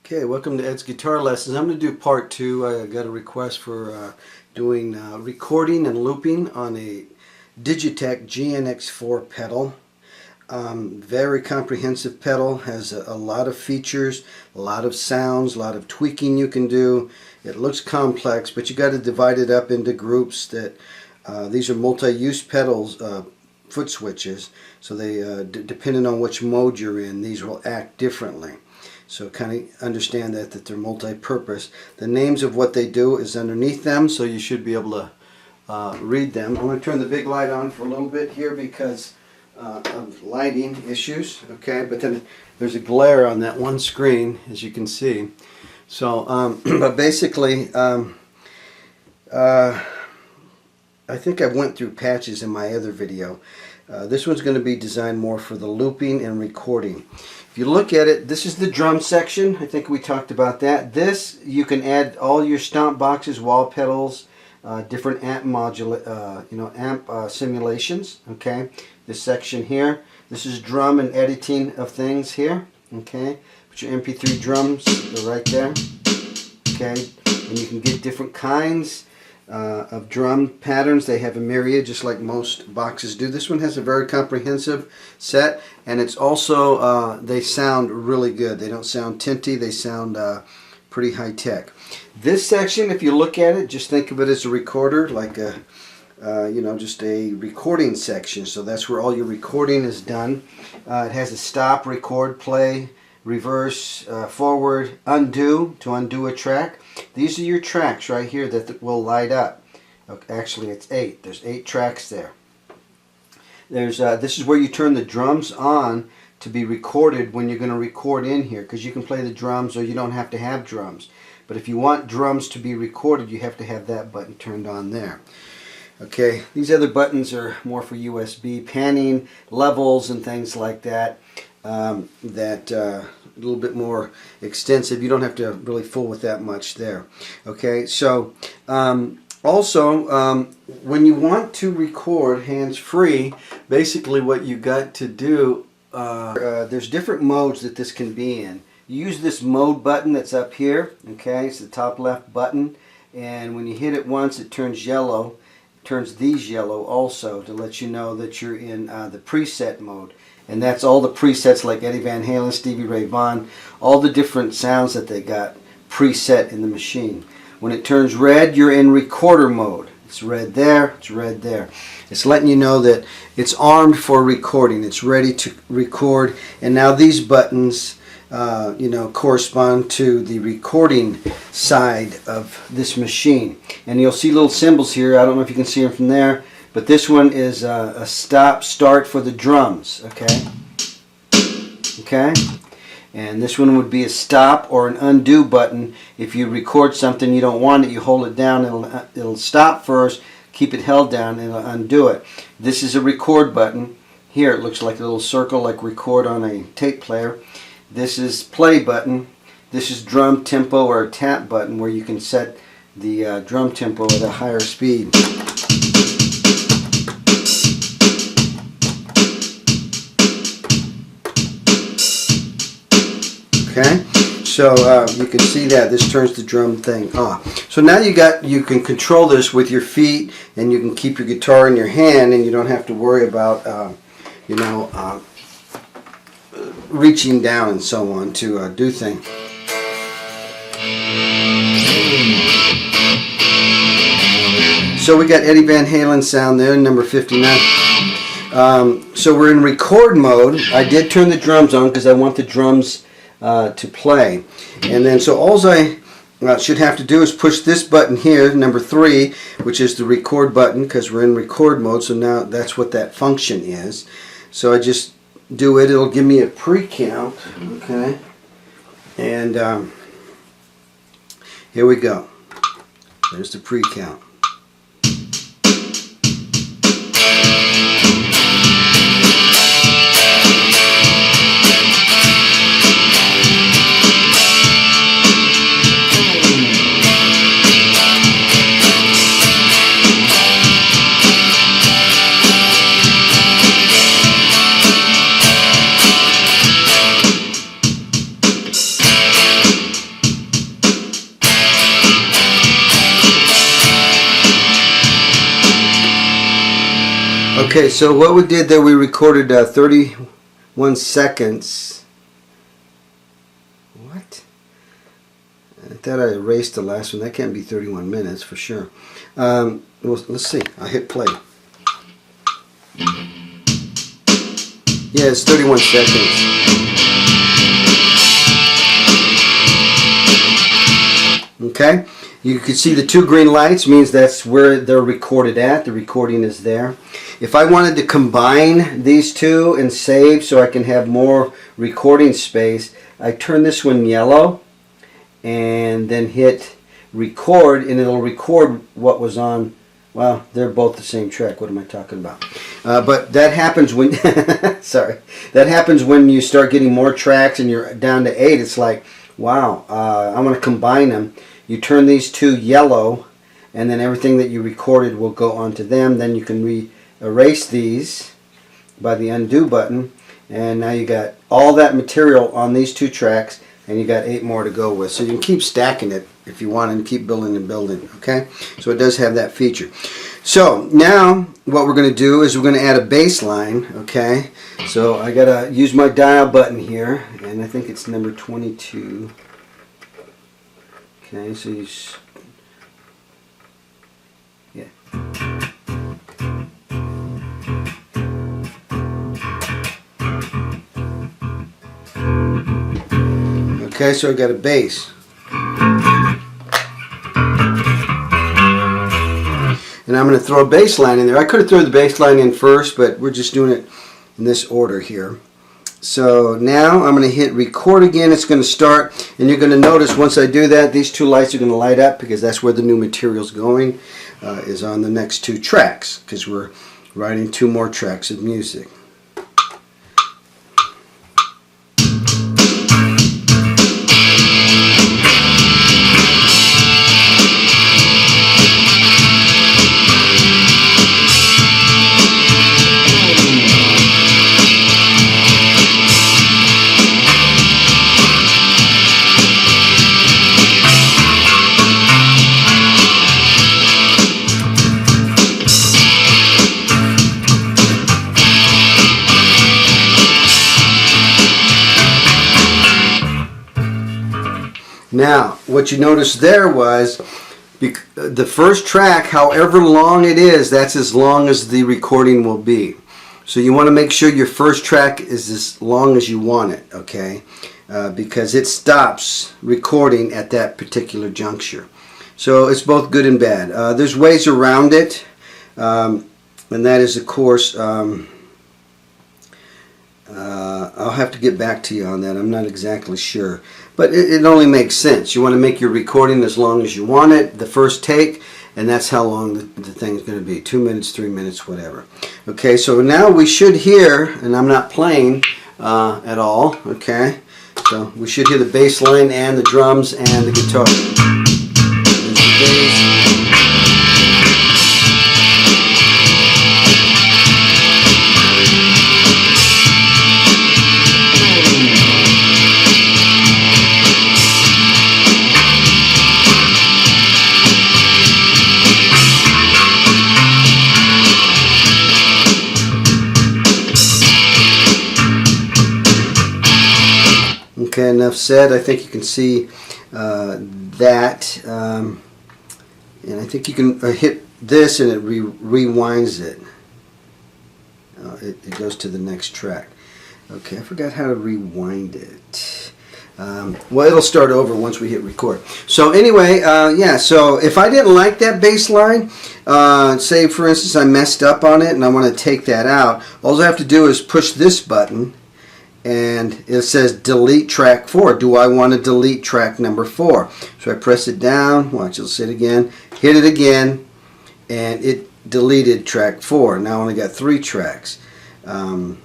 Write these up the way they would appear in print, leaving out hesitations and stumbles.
Okay, welcome to Ed's Guitar Lessons. I'm going to do part two. I got a request for doing recording and looping on a Digitech GNX4 pedal. Very comprehensive pedal, has a lot of features, a lot of sounds, a lot of tweaking you can do. It looks complex, but you got to divide it up into groups. That these are multi-use pedals, foot switches, so they depending on which mode you're in, these will act differently. So kind of understand that they're multi-purpose. The names of what they do is underneath them, so you should be able to read them. I'm going to turn the big light on for a little bit here because of lighting issues. Okay, but then there's a glare on that one screen, as you can see. So, but basically, I think I went through patches in my other video. This one's going to be designed more for the looping and recording. If you look at it, this is the drum section. I think we talked about that. This, you can add all your stomp boxes, wall pedals, different amp amp simulations. Okay, this section here. This is drum and editing of things here. Okay, put your MP3 drums right there. Okay, and you can get different kinds of drum patterns. They have a myriad, just like most boxes do. This one has a very comprehensive set, and it's also they sound really good. They don't sound tinty. They sound pretty high tech. This section, if you look at it, just think of it as a recorder, like a just a recording section. So that's where all your recording is done. It has a stop, record, play, reverse, forward, undo to undo a track. These are your tracks right here that will light up. Actually, it's 8. There's 8 tracks there. There's this is where you turn the drums on to be recorded when you're going to record in here, because you can play the drums or you don't have to have drums. But if you want drums to be recorded, you have to have that button turned on there. Okay, these other buttons are more for USB panning, levels, and things like that. A little bit more extensive. You don't have to really fool with that much there. Okay, so also when you want to record hands-free, basically what you got to do, there's different modes that this can be in. You use this mode button that's up here. Okay, it's the top left button, and when you hit it once, it turns yellow. It turns these yellow also to let you know that you're in the preset mode. And that's all the presets, like Eddie Van Halen, Stevie Ray Vaughan, all the different sounds that they got preset in the machine. When it turns red, you're in recorder mode. It's red there, it's red there. It's letting you know that it's armed for recording. It's ready to record. And now these buttons, correspond to the recording side of this machine. And you'll see little symbols here. I don't know if you can see them from there. But this one is a stop, start for the drums, okay? Okay? And this one would be a stop or an undo button. If you record something you don't want it, you hold it down, it'll stop first, keep it held down, and it'll undo it. This is a record button. Here it looks like a little circle, like record on a tape player. This is play button. This is drum tempo or tap button, where you can set the drum tempo at a higher speed. Okay, so you can see that this turns the drum thing off. So now you can control this with your feet, and you can keep your guitar in your hand, and you don't have to worry about reaching down and so on to do things. So we got Eddie Van Halen sound there, number 59. So we're in record mode. I did turn the drums on because I want the drums to play. And then so all I should have to do is push this button here, number 3, which is the record button, because we're in record mode. So now that's what that function is. So I just do it. It'll give me a pre-count. Okay. And here we go. There's the pre-count. Okay, so what we did there, we recorded 31 seconds. What? I thought I erased the last one. That can't be 31 minutes for sure. Well, let's see. I'll hit play. Yeah, it's 31 seconds. Okay, you can see the 2 green lights means that's where they're recorded at. The recording is there. If I wanted to combine these two and save so I can have more recording space, I turn this one yellow and then hit record, and it'll record what was on. Well, they're both the same track. What am I talking about? But that happens when sorry, that happens when you start getting more tracks and you're down to 8. It's like, wow, I want to combine them. You turn these 2 yellow, and then everything that you recorded will go onto them. Then you can erase these by the undo button, and now you got all that material on these 2 tracks, and you got 8 more to go with. So you can keep stacking it if you want and keep building and building. Okay, so it does have that feature. So now what we're going to do is we're going to add a bass line. Okay, so I gotta use my dial button here, and I think it's number 22. Okay, so yeah. Okay, so I got a bass. And I'm going to throw a bass line in there. I could have thrown the bass line in first, but we're just doing it in this order here. So now I'm going to hit record again. It's going to start, and you're going to notice once I do that, these 2 lights are going to light up because that's where the new material is going, is on the next 2 tracks, because we're writing 2 more tracks of music. Now, what you noticed there was the first track, however long it is, that's as long as the recording will be. So you want to make sure your first track is as long as you want it, okay? Because it stops recording at that particular juncture. So it's both good and bad. There's ways around it, and that is, of course, I'll have to get back to you on that. I'm not exactly sure. But it only makes sense. You want to make your recording as long as you want it, the first take, and that's how long the thing's going to be. 2 minutes, 3 minutes, whatever. Okay, so now we should hear, and I'm not playing at all, okay? So we should hear the bass line and the drums and the guitar. There's the bass. Okay, enough said. I think you can see that, and I think you can hit this and it rewinds it. It goes to the next track. Okay, I forgot how to rewind it. Well, it'll start over once we hit record. So anyway, yeah, so if I didn't like that bass line, say for instance I messed up on it and I want to take that out, all I have to do is push this button and it says delete track 4. Do I want to delete track number 4? So I press it down, watch, it'll sit again, hit it again, and it deleted track 4. Now I only got 3 tracks. And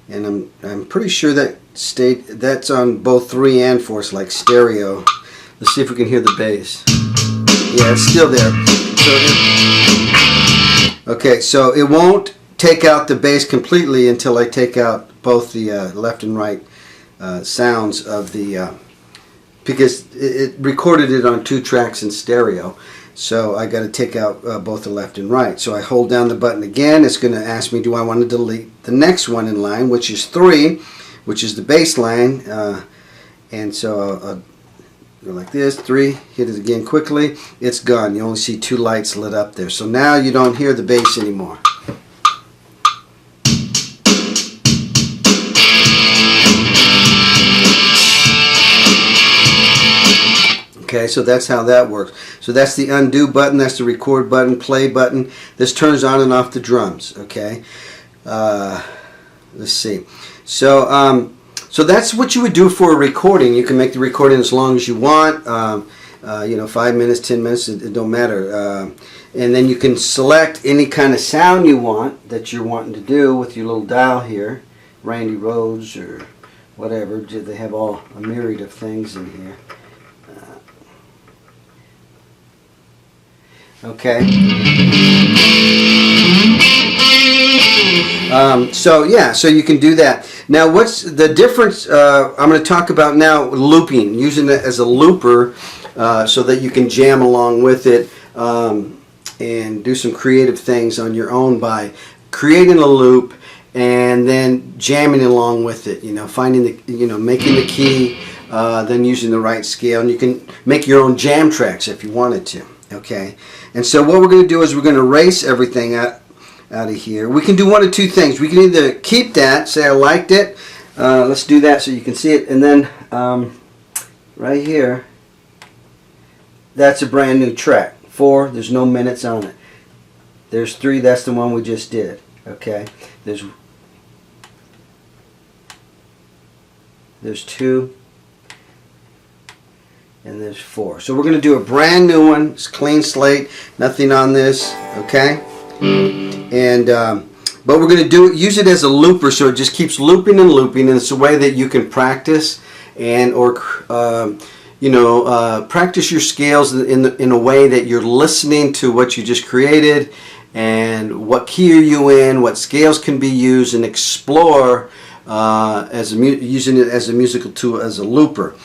I'm pretty sure that that's on both 3 and 4. It's like stereo. Let's see if we can hear the bass. Yeah, it's still there. Okay, so it won't take out the bass completely until I take out both the left and right sounds of the because it recorded it on 2 tracks in stereo, So I got to take out both the left and right. So I hold down the button again. It's going to ask me, do I want to delete the next one in line, which is 3, which is the bass line. And so I'll go like this, 3, hit it again quickly. It's gone. You only see 2 lights lit up there. So now you don't hear the bass anymore. Okay, so that's how that works. So that's the undo button, that's the record button, play button. This turns on and off the drums, okay? Let's see. So, so that's what you would do for a recording. You can make the recording as long as you want. You know, 5 minutes, 10 minutes, it don't matter. And then you can select any kind of sound you want that you're wanting to do with your little dial here. Randy Rhoads or whatever. They have all a myriad of things in here. Okay. So yeah, so you can do that. Now, what's the difference? I'm going to talk about now looping, using it as a looper, so that you can jam along with it and do some creative things on your own by creating a loop and then jamming along with it. You know, finding the, you know, making the key, then using the right scale, and you can make your own jam tracks if you wanted to. Okay, and so what we're going to do is we're going to erase everything out of here. We can do one of two things. We can either keep that, say I liked it. Let's do that so you can see it, and then right here, that's a brand new track. 4, there's no minutes on it. There's 3, that's the one we just did. Okay, there's 2. And there's 4. So we're going to do a brand new one. It's clean slate, nothing on this, okay? And but we're going to use it as a looper, so it just keeps looping and looping, and it's a way that you can practice and you know, practice your scales in a way that you're listening to what you just created and what key are you in, what scales can be used, and explore using it as a musical tool, as a looper.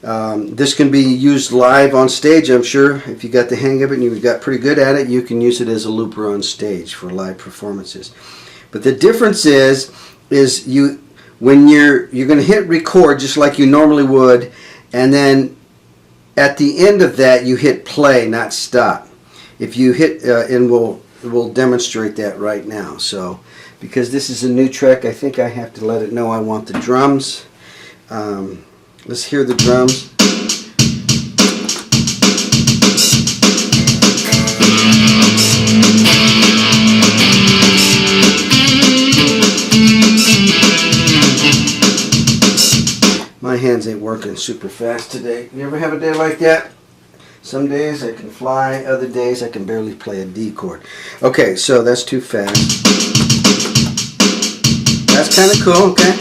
This can be used live on stage, I'm sure. If you got the hang of it and you got pretty good at it, you can use it as a looper on stage for live performances. But the difference is when you're going to hit record just like you normally would, and then at the end of that you hit play, not stop. If you hit, and we'll demonstrate that right now. So because this is a new track, I think I have to let it know I want the drums. Let's hear the drums. My hands ain't working super fast today. You ever have a day like that? Some days I can fly, other days I can barely play a D chord. Okay, so that's too fast. That's kind of cool, okay?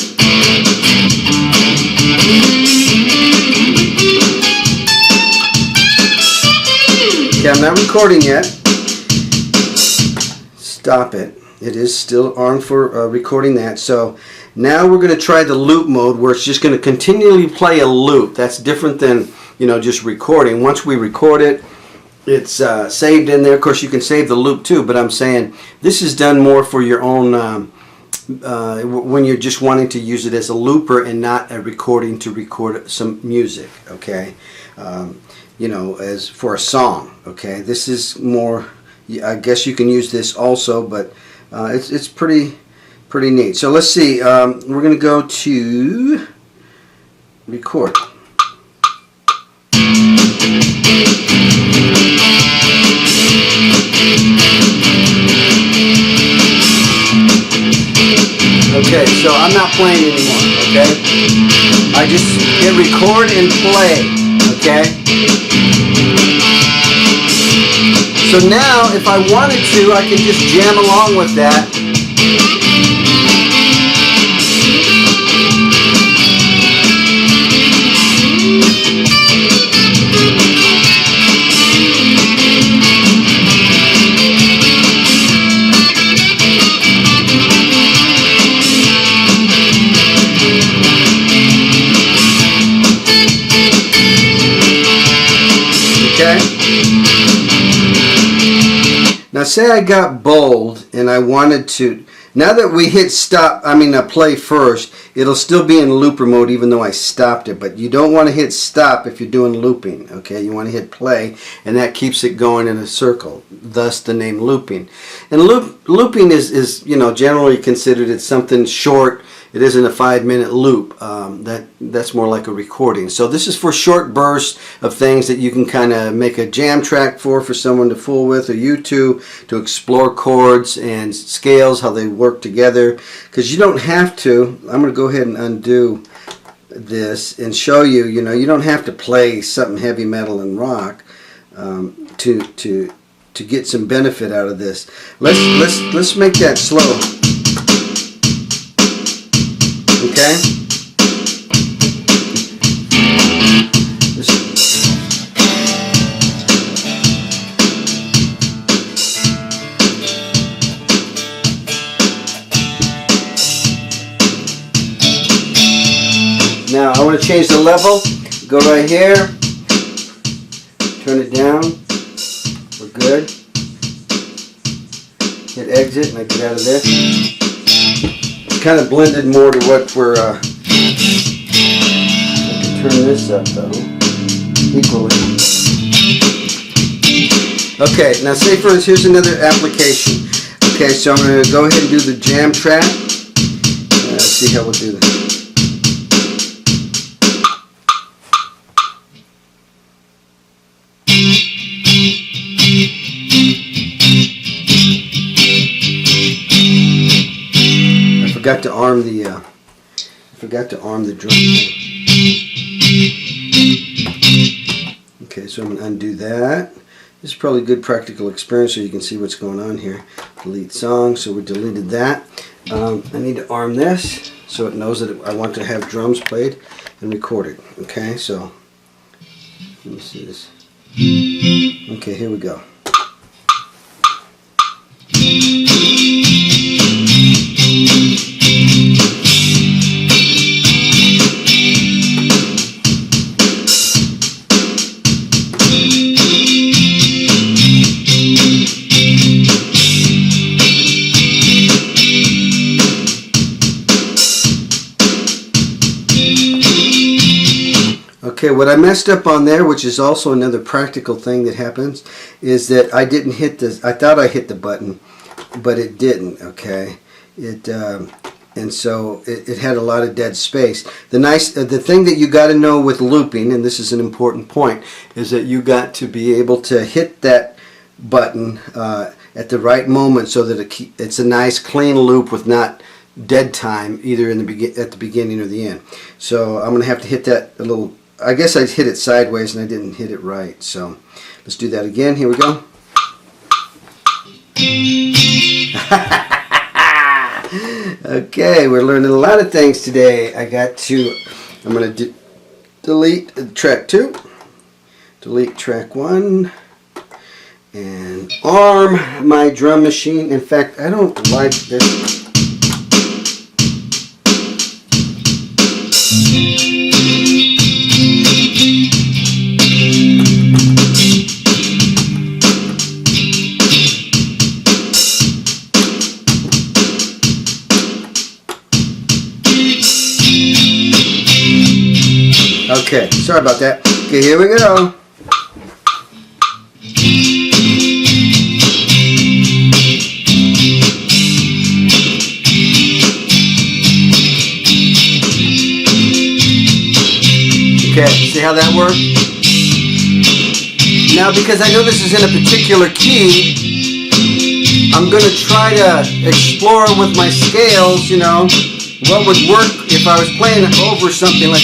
Okay, I'm not recording yet. Stop it. It is still on for recording that. So now we're going to try the loop mode, where it's just going to continually play a loop. That's different than, you know, just recording. Once we record it, it's saved in there. Of course, you can save the loop too, but I'm saying this is done more for your own when you're just wanting to use it as a looper and not a recording to record some music, okay? You know, as for a song, okay? This is more, I guess you can use this also, but it's pretty neat. So let's see, we're going to go to record. Okay, so I'm not playing anymore, okay? I just hit record and play, okay? So now, if I wanted to, I can just jam along with that. Okay? say I got bold and I wanted to, now that we hit stop, play first, it'll still be in looper mode even though I stopped it. But you don't want to hit stop if you're doing looping, okay? You want to hit play, and that keeps it going in a circle, thus the name looping. And looping is generally considered it's something short. It isn't a 5-minute loop. That's more like a recording. So this is for short bursts of things that you can kind of make a jam track for someone to fool with, or you two to explore chords and scales, how they work together. Because you don't have to. I'm going to go ahead and undo this and show you. You don't have to play something heavy metal and rock to get some benefit out of this. Let's make that slow. Okay? Now I want to change the level. Go right here. Turn it down. We're good. Hit exit and I get out of this. Kind of blended more to what we're I can turn this up though equally. Okay, now say for instance, here's another application. Okay, so I'm going to go ahead and do the jam track. Let's see how we'll do this. I forgot to arm the drum. Okay, so I'm going to undo that. This is probably a good practical experience so you can see what's going on here. Delete song, so we deleted that. I need to arm this so it knows that I want to have drums played and recorded. Okay, so let me see this. Okay, here we go. Okay, what I messed up on there, which is also another practical thing that happens, is that I didn't hit this. I thought I hit the button, but it didn't. Okay, and so it had a lot of dead space. The thing that you got to know with looping, and this is an important point, is that you got to be able to hit that button at the right moment so that it's a nice clean loop with not dead time either at the beginning or the end. So I'm going to have to hit that a little. I guess I hit it sideways and I didn't hit it right. So let's do that again. Here we go. Okay, we're learning a lot of things today. I'm going to delete track 2, delete track 1, and arm my drum machine. In fact, I don't like this. Okay, sorry about that. Okay, here we go. Okay, see how that worked? Now, because I know this is in a particular key, I'm going to try to explore with my scales, what would work if I was playing over something like...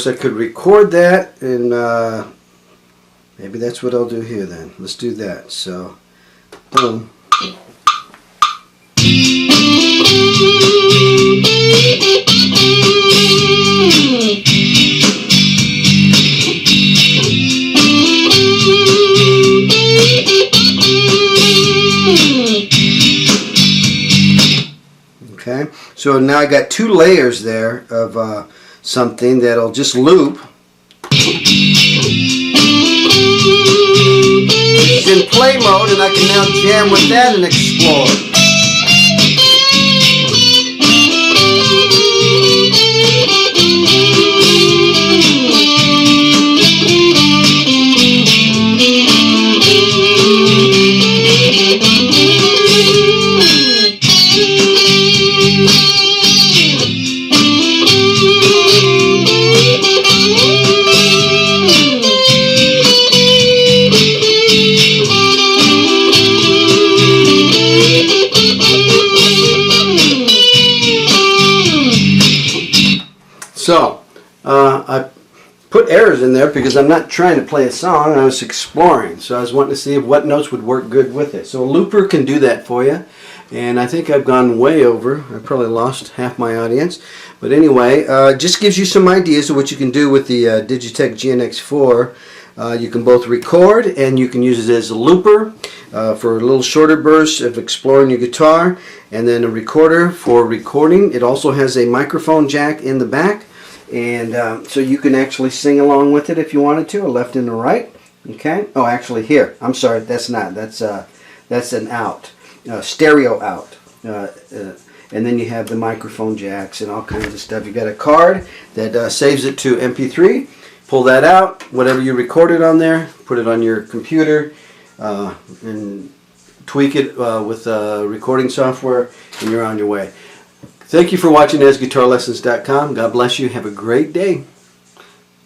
course, I could record that, and maybe that's what I'll do here then. Let's do that. So, boom. Okay, so now I got 2 layers there of something that'll just loop. It's in play mode, and I can now jam with that and explore. So, I put errors in there because I'm not trying to play a song, I was exploring. So I was wanting to see what notes would work good with it. So a looper can do that for you. And I think I've gone way over. I probably lost half my audience. But anyway, just gives you some ideas of what you can do with the Digitech GNX4. You can both record, and you can use it as a looper for a little shorter burst of exploring your guitar, and then a recorder for recording. It also has a microphone jack in the back, and so you can actually sing along with it if you wanted to, a left and a right. Okay. Oh, actually, here. I'm sorry. That's not. That's an out, stereo out. And then you have the microphone jacks and all kinds of stuff. You got a card that saves it to MP3. Pull that out, whatever you recorded on there, put it on your computer, and tweak it with recording software, and you're on your way. Thank you for watching AsGuitarLessons.com. God bless you. Have a great day.